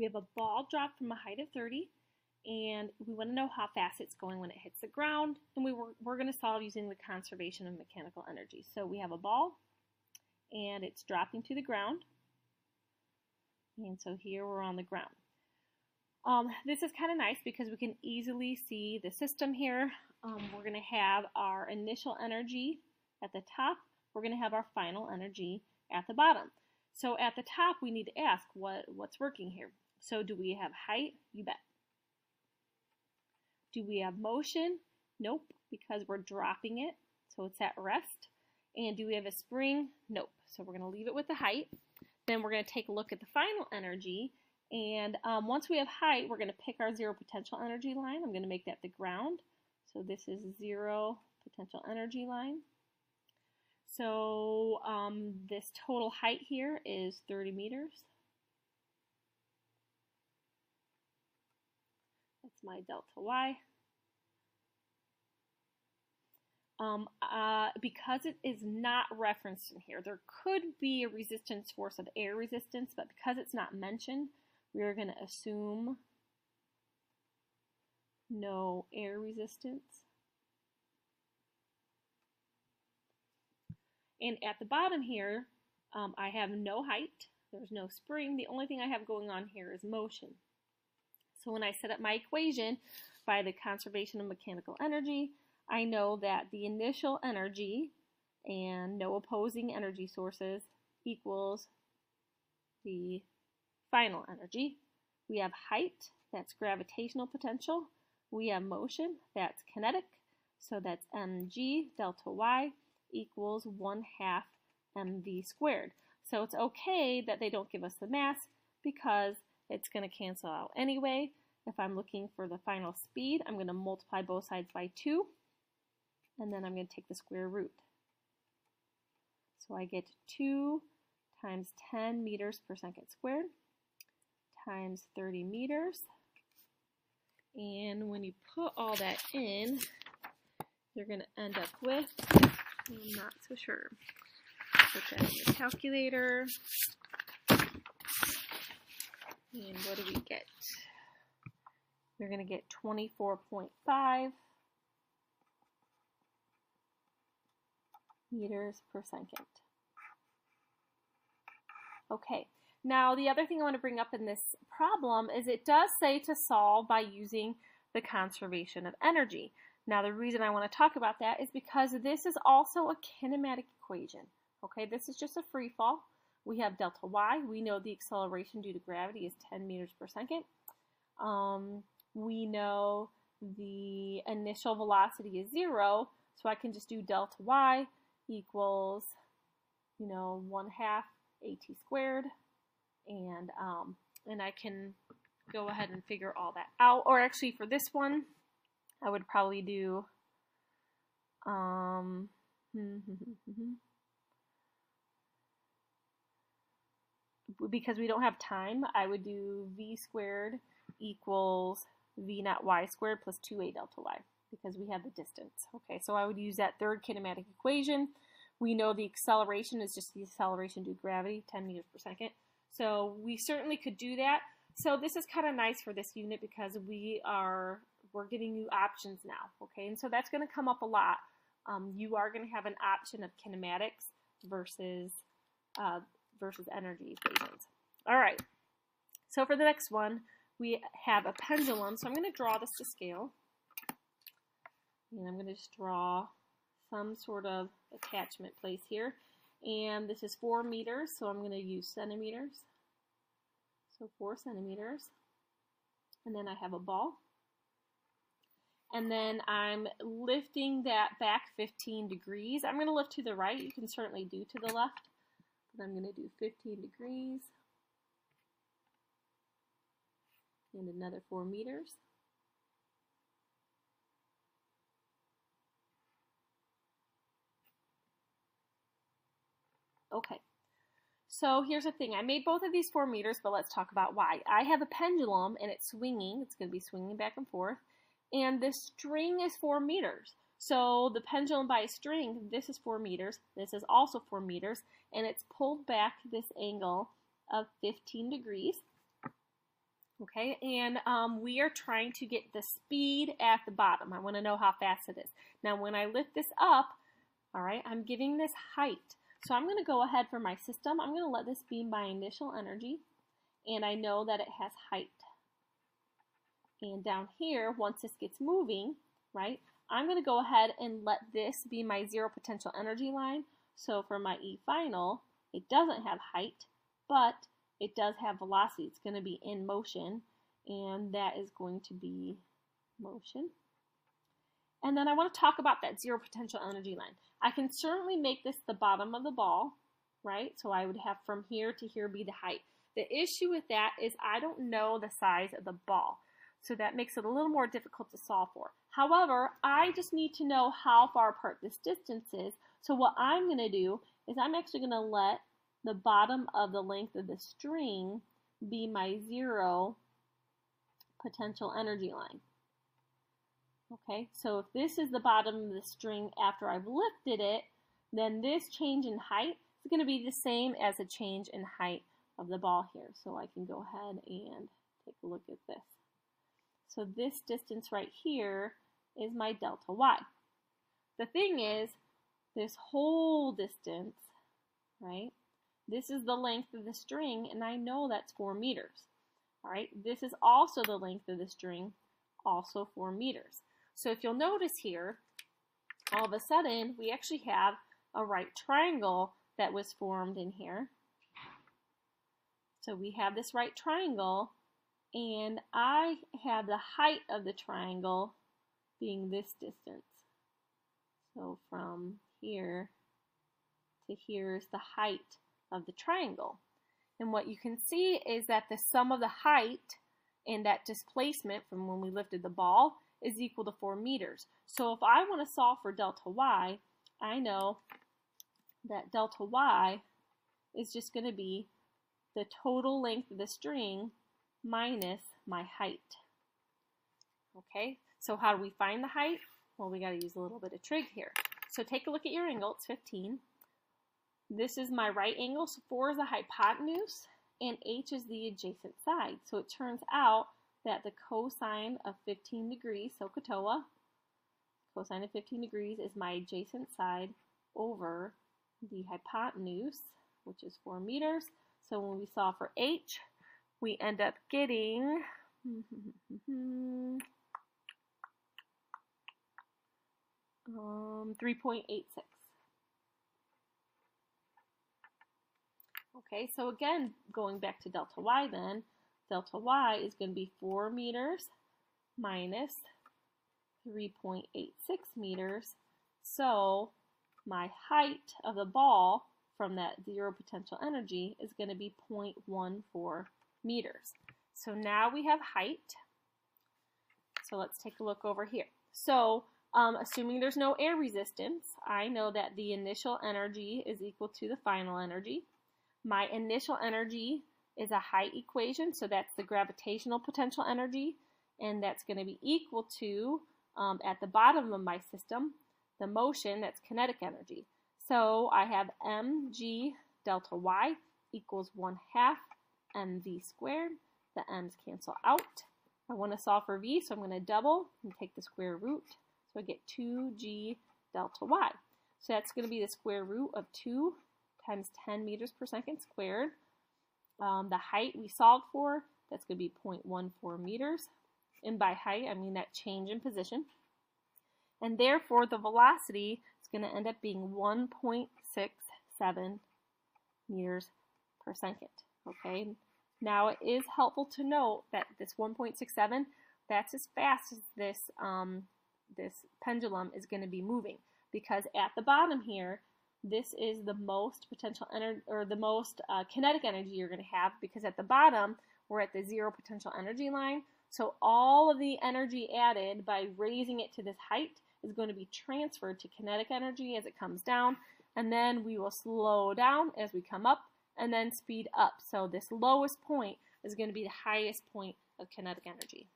We have a ball dropped from a height of 30, and we want to know how fast it's going when it hits the ground, and we're going to solve using the conservation of mechanical energy. So we have a ball, and it's dropping to the ground, and so here we're on the ground. This is kind of nice because we can easily see the system here. We're going to have our initial energy at the top. We're going to have our final energy at the bottom. So at the top, we need to ask what's working here. So do we have height? You bet. Do we have motion? Nope, because we're dropping it, so it's at rest. And do we have a spring? Nope. So we're going to leave it with the height. Then we're going to take a look at the final energy. And once we have height, we're going to pick our zero potential energy line. I'm going to make that the ground. So this is zero potential energy line. So this total height here is 30 meters. That's my delta Y. Because it is not referenced in here, there could be a resistance force of air resistance, but because it's not mentioned, we are going to assume no air resistance. And at the bottom here, I have no height. There's no spring. The only thing I have going on here is motion. So when I set up my equation by the conservation of mechanical energy, I know that the initial energy and no opposing energy sources equals the final energy. We have height, that's gravitational potential. We have motion, that's kinetic. So that's mg delta y equals 1/2 mv squared. So it's okay that they don't give us the mass because it's going to cancel out anyway. If I'm looking for the final speed, I'm going to multiply both sides by 2, and then I'm going to take the square root. So I get 2 times 10 meters per second squared times 30 meters. And when you put all that in, you're going to end up with, I'm not so sure. Put that in your calculator. And what do we get? You're going to get 24.5 meters per second. Okay, now the other thing I want to bring up in this problem is it does say to solve by using the conservation of energy. Now the reason I want to talk about that is because this is also a kinematic equation. Okay, this is just a free fall. We have delta y. We know the acceleration due to gravity is 10 meters per second. We know the initial velocity is 0, so I can just do delta y equals, 1/2 at squared, and I can go ahead and figure all that out. Or actually, for this one, I would probably do because we don't have time, I would do v squared equals v naught y squared plus 2a delta y, because we have the distance. Okay, so I would use that third kinematic equation. We know the acceleration is just the acceleration due to gravity, 10 meters per second. So we certainly could do that. So this is kind of nice for this unit because we're giving you options now. Okay, and so that's going to come up a lot. You are going to have an option of kinematics versus energy equations. All right, so for the next one, we have a pendulum. So I'm going to draw this to scale. And I'm going to just draw some sort of attachment place here. And this is 4 meters, so I'm going to use centimeters. So 4 centimeters. And then I have a ball. And then I'm lifting that back 15 degrees. I'm going to lift to the right. You can certainly do to the left. But I'm going to do 15 degrees. And another 4 meters. Okay, so here's the thing. I made both of these 4 meters, but let's talk about why. I have a pendulum, and it's swinging. It's going to be swinging back and forth. And this string is 4 meters. So the pendulum by a string, this is 4 meters. This is also 4 meters. And it's pulled back this angle of 15 degrees. Okay, and we are trying to get the speed at the bottom. I want to know how fast it is. Now, when I lift this up, all right, I'm giving this height. So I'm going to go ahead for my system. I'm going to let this be my initial energy, and I know that it has height. And down here, once this gets moving, right, I'm going to go ahead and let this be my zero potential energy line. So for my E final, it doesn't have height, but it does have velocity. It's going to be in motion, and that is going to be motion. And then I want to talk about that zero potential energy line. I can certainly make this the bottom of the ball, right? So I would have from here to here be the height. The issue with that is I don't know the size of the ball, so that makes it a little more difficult to solve for. However, I just need to know how far apart this distance is. So what I'm going to do is I'm actually going to let the bottom of the length of the string be my zero potential energy line. Okay, so if this is the bottom of the string after I've lifted it, then this change in height is going to be the same as a change in height of the ball here. So I can go ahead and take a look at this. So this distance right here is my delta y. The thing is, this whole distance, right, this is the length of the string, and I know that's 4 meters. All right, this is also the length of the string, also 4 meters. So if you'll notice here, all of a sudden, we actually have a right triangle that was formed in here. So we have this right triangle, and I have the height of the triangle being this distance. So from here to here is the height of the triangle. And what you can see is that the sum of the height and that displacement from when we lifted the ball is equal to 4 meters. So if I want to solve for delta y, I know that delta y is just going to be the total length of the string minus my height. Okay, so how do we find the height? Well, we got to use a little bit of trig here. So take a look at your angle, it's 15. This is my right angle, so 4 is the hypotenuse, and h is the adjacent side. So it turns out that the cosine of 15 degrees, so CoE, cosine of 15 degrees is my adjacent side over the hypotenuse, which is 4 meters. So when we solve for h, we end up getting 3.86. Okay, so again, going back to delta y then, delta y is going to be 4 meters minus 3.86 meters. So my height of the ball from that zero potential energy is going to be 0.14 meters. So now we have height. So let's take a look over here. So assuming there's no air resistance, I know that the initial energy is equal to the final energy. My initial energy is a height equation, so that's the gravitational potential energy, and that's going to be equal to, at the bottom of my system, the motion, that's kinetic energy. So I have mg delta y equals 1/2 mv squared. The m's cancel out. I want to solve for v, so I'm going to double and take the square root. So I get 2g delta y. So that's going to be the square root of 2 times 10 meters per second squared. The height we solved for, that's going to be 0.14 meters. And by height, I mean that change in position. And therefore, the velocity is going to end up being 1.67 meters per second. Okay. Now, it is helpful to note that this 1.67, that's as fast as this, this pendulum is going to be moving. Because at the bottom here, this is the most potential energy, or the most kinetic energy you're going to have, because at the bottom, we're at the zero potential energy line. So all of the energy added by raising it to this height is going to be transferred to kinetic energy as it comes down, and then we will slow down as we come up, and then speed up. So this lowest point is going to be the highest point of kinetic energy.